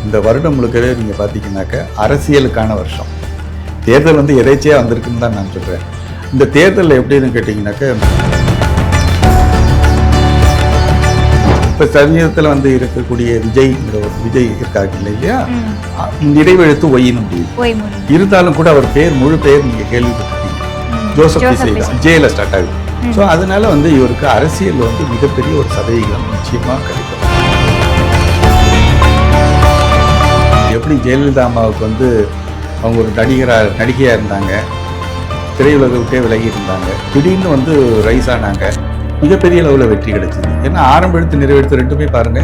இந்த வருடம் முழுக்கவே நீங்கள் பார்த்தீங்கன்னாக்க அரசியலுக்கான வருஷம். தேர்தல் வந்து எதேச்சையாக வந்திருக்குன்னு தான் நான் சொல்கிறேன். இந்த தேர்தலில் எப்படின்னு கேட்டிங்கனாக்க, இப்போ சமீபத்தில் வந்து இருக்கக்கூடிய விஜய் இருக்காங்க இல்லையா, நிறைவெழுத்து ஒய்ன்னு முடியும். இருந்தாலும் கூட அவர் முழு பேர் நீங்கள் கேள்விப்பட்டிருக்கீங்க, ஜோசப் விஜய் தான். ஜேல ஸ்டார்ட் ஆகுது. ஸோ அதனால வந்து இவருக்கு அரசியல் வந்து மிகப்பெரிய ஒரு சதவீதம் நிச்சயமாக கிடைக்கும். எப்படி ஜெயலலிதா அம்மாவுக்கு வந்து அவங்க ஒரு நடிகையாக இருந்தாங்க, திரையுலக விட்டே விலகி இருந்தாங்க, திடீர்னு வந்து ரைஸ் ஆனாங்க, மிகப்பெரிய அளவில் வெற்றி கிடைச்சிது. ஏன்னா ஆரம்ப எழுத்து நிறைவெடுத்து ரெண்டுமே பாருங்க.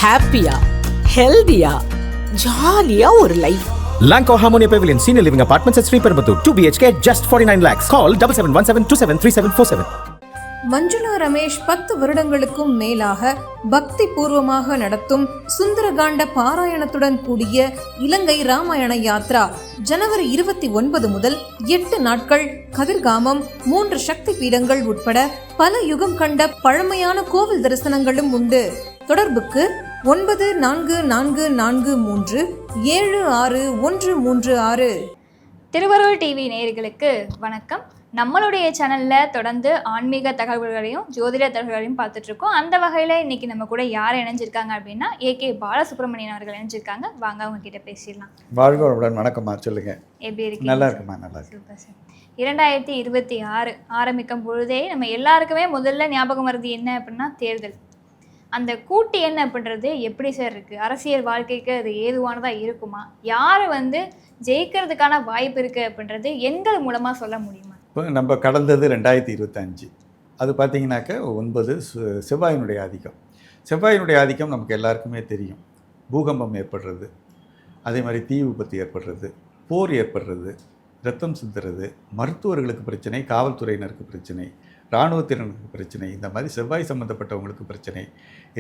ஹாப்பியா, ஹெல்தியா, ஜாலியா ஒரு life. Lanco Harmonia Pavilion, Senior Living Apartments at Sri Perambatoor, 2 BHK, just 49 lakhs. Call 7717273747. Manjula Ramesh 10 வருடங்களுக்கும் மேலாக பக்தி பூர்வமாக நடத்தும் சுந்தரகாண்ட பாராயணத்துடன் கூடிய இலங்கை ராமாயண யாத்ரா ஜனவரி 29 முதல் 8 நாட்கள் கதிர்காமம், 3 சக்தி பீடங்கள் உட்பட பல யுகம் கண்ட பழமையான கோவில் தரிசனங்களும் உண்டு. தொடர்புக்கு 9443761136. திருவருள் டிவி நேயர்களுக்கு வணக்கம். நம்மளுடைய சேனலில் தொடர்ந்து ஆன்மீக தகவல்களையும் ஜோதிட தகவல்களையும் பார்த்துட்ருக்கோம். அந்த வகையில் இன்றைக்கி நம்ம கூட யார் இணைஞ்சிருக்காங்க அப்படின்னா ஏகே பாலசுப்ரமணியன் அவர்கள் இணைஞ்சிருக்காங்க. வாங்க அவங்க கிட்ட பேசிடலாம். வாழ்க வணக்கம்மா, சொல்லுங்க. எப்படி இருக்கீங்க? நல்லா இருக்குமா? நல்லா சூப்பர் சார். 2026 ஆரம்பிக்கும் பொழுதே நம்ம எல்லாருக்குமே முதல்ல ஞாபகம் வருது என்ன அப்படின்னா தேர்தல். அந்த கூட்டு என்ன அப்படின்றது எப்படி சார் இருக்குது? அரசியல் வாழ்க்கைக்கு அது ஏதுவானதாக இருக்குமா? யார் வந்து ஜெயிக்கிறதுக்கான வாய்ப்பு இருக்குது அப்படின்றது எண்கள் மூலமாக சொல்ல முடியுமா? இப்போ நம்ம கடந்தது 2025, அது பார்த்தீங்கன்னாக்க 9 செவ்வாயினுடைய ஆதிக்கம். செவ்வாயினுடைய ஆதிக்கம் நமக்கு எல்லாருக்குமே தெரியும். பூகம்பம் ஏற்படுறது, அதே மாதிரி தீ விபத்து ஏற்படுறது, போர் ஏற்படுறது, ரத்தம் சிந்துறது, மருத்துவர்களுக்கு பிரச்சனை, காவல்துறையினருக்கு பிரச்சனை, இராணுவத்தினருக்கு பிரச்சனை, இந்த மாதிரி செவ்வாய் சம்மந்தப்பட்டவங்களுக்கு பிரச்சனை,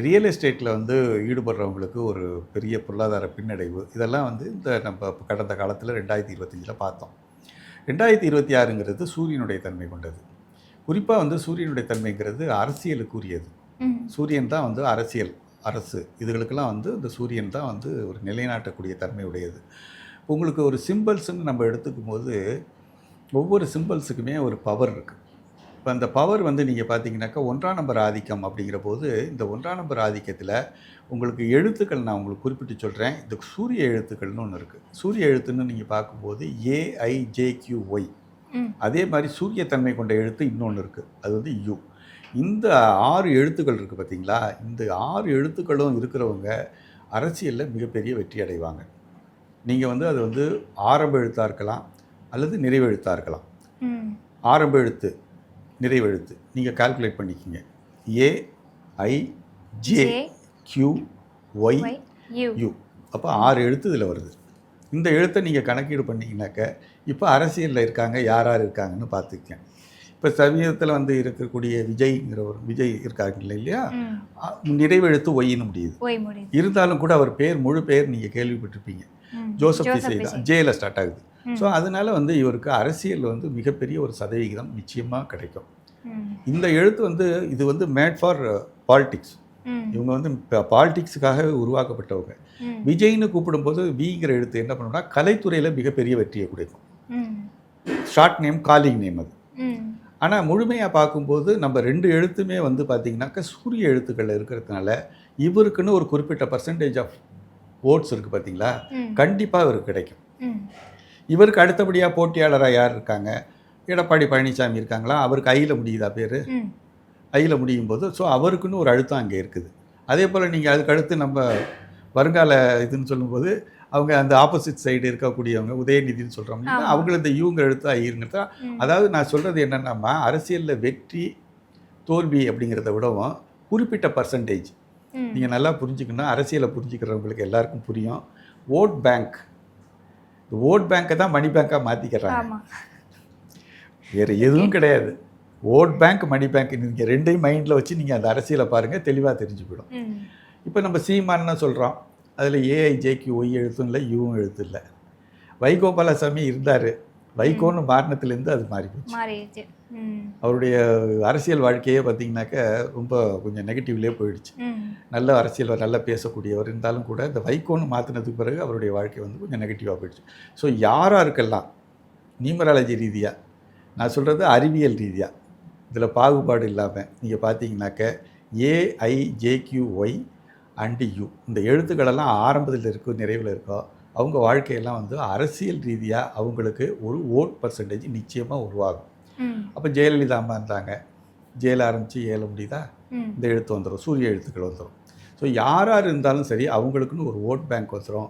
ரியல் எஸ்டேட்டில் வந்து ஈடுபடுறவங்களுக்கு ஒரு பெரிய பொருளாதார பின்னடைவு, இதெல்லாம் வந்து இந்த நம்ம கடந்த காலத்தில் 2025 பார்த்தோம். 2026ங்கிறது சூரியனுடைய தன்மை கொண்டது. குறிப்பாக வந்து சூரியனுடைய தன்மைங்கிறது அரசியலுக்குரியது. சூரியன் தான் வந்து அரசு இதுகளுக்கெல்லாம் வந்து இந்த சூரியன் தான் வந்து ஒரு நிலைநாட்டக்கூடிய தன்மை உடையது. உங்களுக்கு ஒரு சிம்பிள்ஸ்ன்னு நம்ம எடுத்துக்கும் போது ஒவ்வொரு சிம்பிள்ஸுக்குமே ஒரு பவர் இருக்குது. இப்போ அந்த பவர் வந்து நீங்கள் பார்த்தீங்கன்னாக்கா 1ஆம் நம்பர் ஆதிக்கம் அப்படிங்கிற போது, இந்த 1ஆம் நம்பர் ஆதிக்கத்தில் உங்களுக்கு எழுத்துக்கள் நான் உங்களுக்கு குறிப்பிட்டு சொல்கிறேன். இந்த சூரிய எழுத்துக்கள்னு ஒன்று இருக்குது. சூரிய எழுத்துன்னு நீங்கள் பார்க்கும்போது AIJQY. அதே மாதிரி சூரிய தன்மை கொண்ட எழுத்து இன்னொன்று இருக்குது, அது வந்து U. இந்த 6 எழுத்துக்கள் இருக்குது பார்த்தீங்களா? இந்த 6 எழுத்துக்களும் இருக்கிறவங்க அரசியலில் மிகப்பெரிய வெற்றி அடைவாங்க. நீங்கள் வந்து அது வந்து ஆரம்ப எழுத்தாக இருக்கலாம் அல்லது நிறைவெழுத்தாக இருக்கலாம். ஆரம்ப எழுத்து, நிறைவெழுத்து நீங்கள் கால்குலேட் பண்ணிக்கிங்க. AIJQYU. அப்போ 6 எழுத்து இதில் வருது. இந்த எழுத்தை நீங்கள் கணக்கீடு பண்ணிங்கனாக்க இப்போ அரசியலில் இருக்காங்க, யார் இருக்காங்கன்னு பார்த்துக்கங்க. இப்போ சமீபத்தில் வந்து இருக்கக்கூடிய விஜய் இருக்காங்க இல்லையா, நிறைவெழுத்து ஒய்ன்னு முடியுது. இருந்தாலும் கூட அவர் முழு பேர் நீங்கள் கேள்விப்பட்டிருப்பீங்க, ஜோசப் விஜய் தான். ஜேல ஸ்டார்ட் ஆகுது. ஸோ அதனால வந்து இவருக்கு அரசியல் வந்து மிகப்பெரிய ஒரு சதவிகிதம் நிச்சயமாக கிடைக்கும். இந்த எழுத்து வந்து இது வந்து மேட் ஃபார் பாலிடிக்ஸ். இவங்க வந்து பாலிடிக்ஸுக்காக உருவாக்கப்பட்டவங்க. விஜய்னு கூப்பிடும்போது விங்கிற எழுத்து என்ன பண்ணணும்னா கலைத்துறையில் மிகப்பெரிய வெற்றியை கொடுக்கும். ஷார்ட் நேம், காலிங் நேம் அது. ஆனால் முழுமையாக பார்க்கும்போது நம்ம 2 எழுத்துமே வந்து பார்த்திங்கனாக்கா சூரிய எழுத்துக்களில் இருக்கிறதுனால இவருக்குன்னு ஒரு குறிப்பிட்ட பர்சன்டேஜ் ஆஃப் ஓட்ஸ் இருக்குது பார்த்தீங்களா, கண்டிப்பாக இவருக்கு கிடைக்கும். இவருக்கு அடுத்தபடியாக போட்டியாளராக யார் இருக்காங்க? எடப்பாடி பழனிசாமி இருக்காங்களா? அவருக்கு ஐயில் முடியுதா பேர்? ஐயில் முடியும் போது ஸோ அவருக்குன்னு ஒரு அழுத்தம் அங்கே இருக்குது. அதே போல் நீங்கள் அதுக்கு அடுத்து நம்ம வருங்கால இதுன்னு சொல்லும்போது அவங்க அந்த ஆப்போசிட் சைடு இருக்கக்கூடியவங்க உதயநிதினு சொல்கிறோம், அவங்கள இந்த யூங்கிற எழுத்து ஐங்கிறதா. அதாவது நான் சொல்கிறது என்னென்னா, அரசியலில் வெற்றி தோல்வி அப்படிங்கிறத விடவும் குறிப்பிட்ட பர்சன்டேஜ் நீங்கள் நல்லா புரிஞ்சுக்கணும். அரசியலை புரிஞ்சுக்கிறவங்களுக்கு எல்லாருக்கும் புரியும். ஓட் பேங்க், ஓட் பேங்க்கை தான் மணி பேங்காக மாற்றிக்கிறாங்க, வேறு எதுவும் கிடையாது. ஓட் பேங்க், மணி பேங்க், நீங்கள் ரெண்டையும் மைண்டில் வச்சு நீங்கள் அந்த அரசியலை பாருங்கள், தெளிவாக தெரிஞ்சு போயிடும். இப்போ நம்ம சீமான்னு சொல்கிறோம், அதில் AIJQY எழுத்தும் இல்லை, யூவும் எழுத்து இல்லை. வைகோபாலசாமி இருந்தார், வைகோன்னு மாறினத்துலேருந்து அது மாறி போச்சு. மாறிடுச்சு. அவருடைய அரசியல் வாழ்க்கையே பார்த்தீங்கன்னாக்க ரொம்ப கொஞ்சம் நெகட்டிவ்லேயே போயிடுச்சு. நல்ல அரசியல் நல்லா பேசக்கூடியவர் இருந்தாலும் கூட இந்த வைகோன்னு மாற்றினதுக்கு பிறகு அவருடைய வாழ்க்கை வந்து கொஞ்சம் நெகட்டிவாக போயிடுச்சு. ஸோ யாராருக்கெல்லாம் நியூமராலஜி ரீதியாக, நான் சொல்கிறது அறிவியல் ரீதியாக, இதில் பாகுபாடு இல்லாமல் நீங்கள் பார்த்தீங்கன்னாக்க AIJQY அண்ட் U இந்த எழுத்துக்களெல்லாம் ஆரம்பத்தில் இருக்கோ நிறைவில் இருக்கோ அவங்க வாழ்க்கையெல்லாம் வந்து அரசியல் ரீதியாக அவங்களுக்கு ஒரு ஓட் பர்சன்டேஜ் நிச்சயமாக உருவாகும். அப்போ ஜெயலலிதா அம்மா இருந்தாங்க, ஜெயில ஆரம்பித்து ஏல முடியுதா, இந்த எழுத்து வந்துடும், சூரிய எழுத்துக்கள் வந்துடும். ஸோ யார் இருந்தாலும் சரி அவங்களுக்குன்னு ஒரு ஓட் பேங்க் வந்துடும்.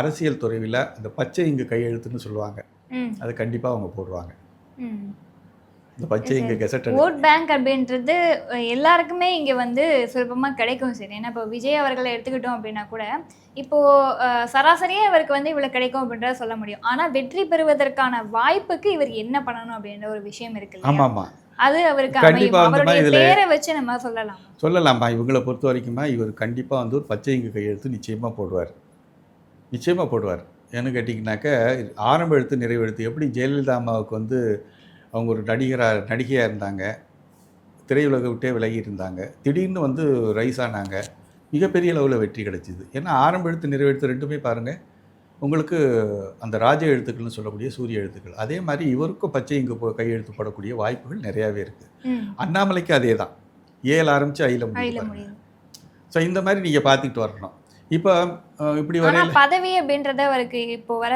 அரசியல் துறையில் அந்த பச்சை இங்கு கையெழுத்துன்னு சொல்லுவாங்க, அது கண்டிப்பாக அவங்க போடுவாங்க. இந்த பச்சை இங்கே கெசட் ஓட் பேங்க் அப்படின்றது எல்லாருக்குமே இங்கே வந்து சுலபமாக கிடைக்கும் சார். ஏன்னா இப்போ விஜய் அவர்களை எடுத்துக்கிட்டோம் அப்படின்னா கூட இப்போது சராசரியாக இவருக்கு வந்து இவ்வளோ கிடைக்கும் அப்படின்றத சொல்ல முடியும். ஆனால் வெற்றி பெறுவதற்கான வாய்ப்புக்கு இவர் என்ன பண்ணணும் அப்படின்ற ஒரு விஷயம் இருக்கு. ஆமாம், அது அவருக்கு அவருடைய பேரை வச்சு நம்ம சொல்லலாமா? இவங்களை பொறுத்த வரைக்குமா இவர் கண்டிப்பாக வந்து ஒரு பச்சை இங்கு கையெழுத்து நிச்சயமாக போடுவார். ஏன்னு கேட்டிங்கனாக்க ஆரம்ப எழுத்து நிறைவு எழுத்து எப்படி ஜெயலலிதா அம்மாவுக்கு வந்து அவங்க ஒரு நடிகையாக இருந்தாங்க, திரையுலகை விட்டே விலகி இருந்தாங்க, திடீர்னு வந்து ரைஸ் ஆனாங்க, மிகப்பெரிய அளவில் வெற்றி கிடைச்சிது. ஏன்னா ஆரம்ப எழுத்து நிறைவு எழுத்து ரெண்டுமே பாருங்கள் உங்களுக்கு அந்த ராஜ எழுத்துக்கள்னு சொல்லக்கூடிய சூரிய எழுத்துக்கள். அதே மாதிரி இவருக்கும் பச்சை இங்கு கையெழுத்து போடக்கூடிய வாய்ப்புகள் நிறையாவே இருக்குது. அண்ணாமலைக்கு அதே தான், ஏல ஆரம்பித்து ஐல முடியும். ஸோ இந்த மாதிரி நீங்கள் பார்த்துக்கிட்டு வரணும். இப்போ இப்படி வர பதவி அப்படின்றத அவருக்கு இப்போ வர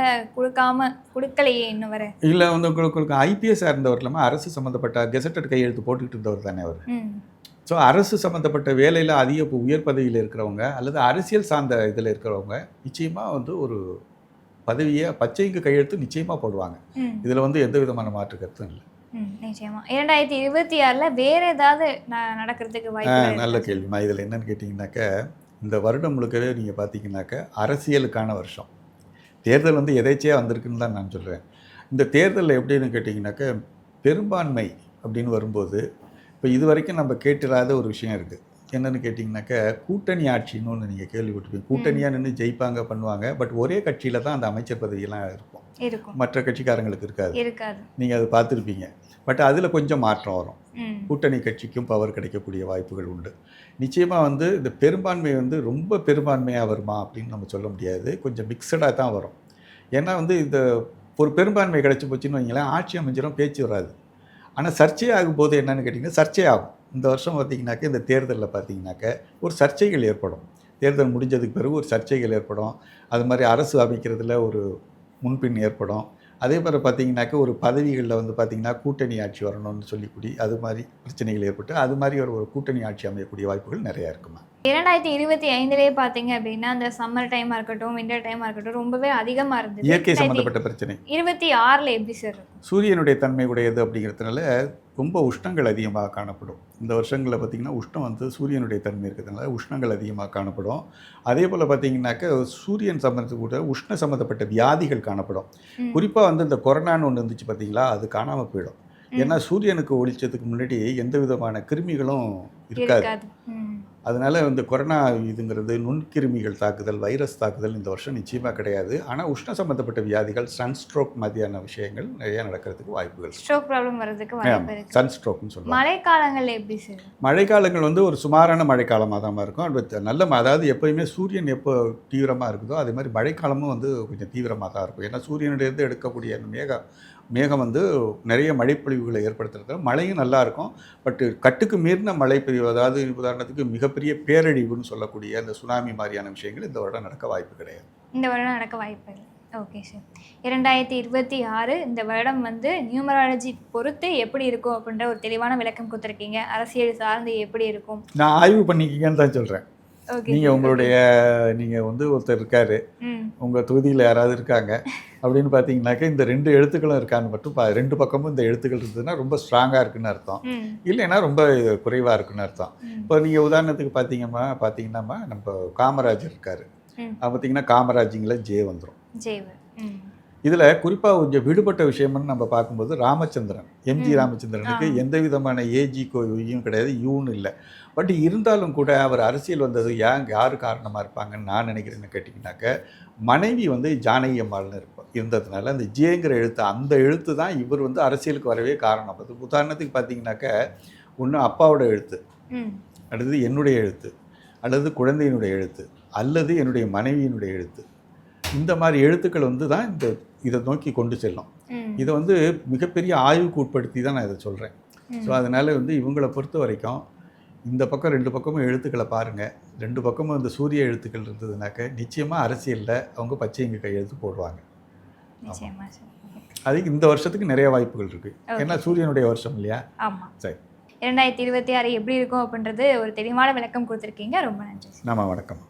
கொடுக்கலையே இன்னும் வர இல்லை வந்து உங்களுக்கு ஐபிஎஸ்ஸாக இருந்தவர் இல்லாமல் அரசு சம்மந்தப்பட்ட கெசட்டட் கையெழுத்து போட்டுக்கிட்டு இருந்தவர் தானே அவர். ஸோ அரசு சம்மந்தப்பட்ட வேலையில் அதிக உயர் பதவியில் இருக்கிறவங்க அல்லது அரசியல் சார்ந்த இதில் இருக்கிறவங்க நிச்சயமாக வந்து ஒரு பதவியை பச்சைக்கு கையெழுத்து நிச்சயமாக போடுவாங்க. இதில் வந்து எந்த விதமான மாற்று கருத்தும் இல்லை. நிச்சயமா 2026 வேற ஏதாவது நடக்கிறதுக்கு வாய்ப்பு? நல்ல கேள்விமா. இதில் என்னன்னு கேட்டிங்கனாக்க இந்த வருடம் முழுக்கவே நீங்கள் பார்த்தீங்கன்னாக்க அரசியலுக்கான வருஷம். தேர்தல் வந்து எதேச்சையாக வந்திருக்குன்னு தான் நான் சொல்கிறேன். இந்த தேர்தலில் எப்படின்னு கேட்டிங்கனாக்க பெரும்பான்மை அப்படின்னு வரும்போது இப்போ இது வரைக்கும் நம்ம கேட்டிராத ஒரு விஷயம் இருக்குது. என்னென்னு கேட்டிங்கனாக்க கூட்டணி ஆட்சின்னு ஒன்று நீங்கள் கேள்விப்பட்டிருப்பீங்க. கூட்டணியாக நின்று ஜெயிப்பாங்க பண்ணுவாங்க, பட் ஒரே கட்சியில் தான் அந்த அமைச்சர் பதவியெல்லாம் இருக்கும், மற்ற கட்சிக்காரங்களுக்கு இருக்காது. நீங்கள் அதை பார்த்துருப்பீங்க. பட் அதில் கொஞ்சம் மாற்றம் வரும். கூட்டணி கட்சிக்கும் பவர் கிடைக்கக்கூடிய வாய்ப்புகள் உண்டு. நிச்சயமாக வந்து இந்த பெரும்பான்மை வந்து ரொம்ப பெரும்பான்மையாக வருமா அப்படின்னு நம்ம சொல்ல முடியாது, கொஞ்சம் மிக்சடாக தான் வரும். ஏன்னா வந்து இந்த ஒரு பெரும்பான்மை கிடைச்சி போச்சுன்னு வைங்களேன், ஆட்சி அமைஞ்சிடும், பேச்சு வராது. ஆனால் சர்ச்சையாகும் போது என்னென்னு கேட்டிங்கன்னா சர்ச்சையாகும். இந்த வருஷம் பார்த்திங்கனாக்க இந்த தேர்தலில் பார்த்திங்கனாக்க ஒரு சர்ச்சைகள் ஏற்படும். தேர்தல் முடிஞ்சதுக்கு பிறகு ஒரு சர்ச்சைகள் ஏற்படும். அது மாதிரி அரசு அமைக்கிறதுல ஒரு முன்பின் ஏற்படும். அதே மாதிரி பார்த்திங்கனாக்க ஒரு பதவிகளில் வந்து பார்த்திங்கன்னா கூட்டணி ஆட்சி வரணும்னு சொல்லிக்கூடி அது மாதிரி பிரச்சனைகள் ஏற்பட்டு அது மாதிரி ஒரு கூட்டணி ஆட்சி அமையக்கூடிய வாய்ப்புகள் நிறையா இருக்குமா. 2025 பார்த்தீங்க அப்படின்னா அந்த சம்மர் டைமாக இருக்கட்டும், விண்டர் டைமாக இருக்கட்டும், ரொம்பவே அதிகமாக இருந்தது. இயற்கை சம்மந்தப்பட்ட பிரச்சனை 26 எப்படி சார் இருக்கும்? சூரியனுடைய தன்மை உடையது அப்படிங்கிறதுனால ரொம்ப உஷ்ணங்கள் அதிகமாக காணப்படும். இந்த வருஷங்களில் பார்த்திங்கன்னா உஷ்ணம் வந்து சூரியனுடைய தன்மை இருக்கிறதுனால உஷ்ணங்கள் அதிகமாக காணப்படும். அதே போல் பார்த்திங்கனாக்க சூரியன் சம்மந்தப்பட்ட உஷ்ண சம்மந்தப்பட்ட வியாதிகள் காணப்படும். குறிப்பாக வந்து இந்த கொரோனான்னு ஒன்று இருந்துச்சு பார்த்திங்களா, அது காணாமல் போயிடும். ஏன்னா சூரியனுக்கு ஒளிச்சதுக்கு முன்னாடி எந்த விதமான கிருமிகளும் இருக்காது. அதனால் இந்த கொரோனா இதுங்கிறது நுண்கிருமிகள் தாக்குதல், வைரஸ் தாக்குதல் இந்த வருஷம் நிச்சயமாக கிடையாது. ஆனால் உஷ்ண சம்மந்தப்பட்ட வியாதிகள், சன்ஸ்ட்ரோக் மாதிரியான விஷயங்கள் நிறையா நடக்கிறதுக்கு வாய்ப்புகள். ஸ்ட்ரோக் ப்ராப்ளம் வரதுக்கு வாய்ப்பு இருக்கு. சன்ஸ்ட்ரோக்னு சொல்லுவாங்க. மழைக்காலங்கள் எப்படி சார்? மழைக்காலங்கள் வந்து ஒரு சுமாரான மழைக்காலமாக தான் இருக்கும். நல்ல அதாவது எப்போயுமே சூரியன் எப்போ தீவிரமாக இருக்குதோ அதே மாதிரி மழைக்காலமும் வந்து கொஞ்சம் தீவிரமாக தான் இருக்கும். ஏன்னா சூரியனுடையது எடுக்கக்கூடிய மேகம் வந்து நிறைய மழைப்பொழிவுகளை ஏற்படுத்துறது, மழையும் நல்லா இருக்கும். பட்டு கட்டுக்கு மீறின மழை பெய்யும், அதாவது உதாரணத்துக்கு மிகப்பெரிய பேரழிவுன்னு சொல்லக்கூடிய அந்த சுனாமி மாதிரியான விஷயங்கள் இந்த வருடம் நடக்க வாய்ப்பு கிடையாது. இந்த வருடம் நடக்க வாய்ப்பு இல்லை. Okay sir. 2026 இந்த வருடம் வந்து நியூமராலஜி பொறுத்து எப்படி இருக்கும் அப்படின்ற ஒரு தெளிவான விளக்கம் கொடுத்துருக்கீங்க. அரசியல் சார்ந்து எப்படி இருக்கும் நான் ஆய்வு பண்ணிக்கிங்கன்னு தான் சொல்கிறேன். நீங்கள் வந்து ஒருத்தர் இருக்காரு, உங்கள் தொகுதியில் யாராவது இருக்காங்க அப்படின்னு பார்த்தீங்கன்னாக்க இந்த 2 எழுத்துக்களும் இருக்கான்னு மட்டும் 2 பக்கமும் இந்த எழுத்துக்கள் இருந்ததுன்னா ரொம்ப ஸ்ட்ராங்காக இருக்குன்னு அர்த்தம், இல்லைன்னா ரொம்ப குறைவாக இருக்குன்னு அர்த்தம். இப்போ நீங்கள் உதாரணத்துக்கு பார்த்தீங்கன்னா நம்ம காமராஜர் இருக்கார், பார்த்தீங்கன்னா காமராஜிங்கில் ஜே வந்துடும். இதில் குறிப்பாக கொஞ்சம் விடுபட்ட விஷயம்னு நம்ம பார்க்கும்போது ராமச்சந்திரன், எம்ஜி ராமச்சந்திரனுக்கு எந்த விதமான ஏஜியும் கிடையாது, யூன்னு இல்லை. பட் இருந்தாலும் கூட அவர் அரசியல் வந்தது யார் காரணமாக இருப்பாங்கன்னு நான் நினைக்கிறேன்னு கேட்டிங்கனாக்க, மனைவி வந்து ஜானகி அம்மாள்னு இருந்ததுனால அந்த ஜேங்கிற எழுத்து, அந்த எழுத்து தான் இவர் வந்து அரசியலுக்கு வரவே காரணம். அது உதாரணத்துக்கு பார்த்தீங்கன்னாக்க, ஒன்று அப்பாவோட எழுத்து, அடுத்தது என்னுடைய எழுத்து, அல்லது குழந்தையினுடைய எழுத்து, அல்லது என்னுடைய மனைவியினுடைய எழுத்து. இந்த மாதிரி எழுத்துக்கள் வந்து தான் இதை நோக்கி கொண்டு செல்லும். இதை வந்து மிகப்பெரிய ஆய்வுக்கு உட்படுத்தி தான் நான் இதை சொல்கிறேன். ஸோ அதனால் வந்து இவங்களை பொறுத்த வரைக்கும் இந்த பக்கம் 2 பக்கமும் எழுத்துக்களை பாருங்கள். 2 பக்கமும் இந்த சூரிய எழுத்துக்கள் இருந்ததுனாக்க நிச்சயமாக அரசியலில் அவங்க பச்சை இங்கே கையெழுத்து போடுவாங்க. அதுக்கு இந்த வருஷத்துக்கு நிறைய வாய்ப்புகள் இருக்குது. ஏன்னா சூரியனுடைய வருஷம் இல்லையா? ஆமாம். சரி, 2026 எப்படி இருக்கும் அப்படின்றது ஒரு தெளிவான விளக்கம் கொடுத்துருக்கீங்க. ரொம்ப நன்றி. நம்ம வணக்கம்.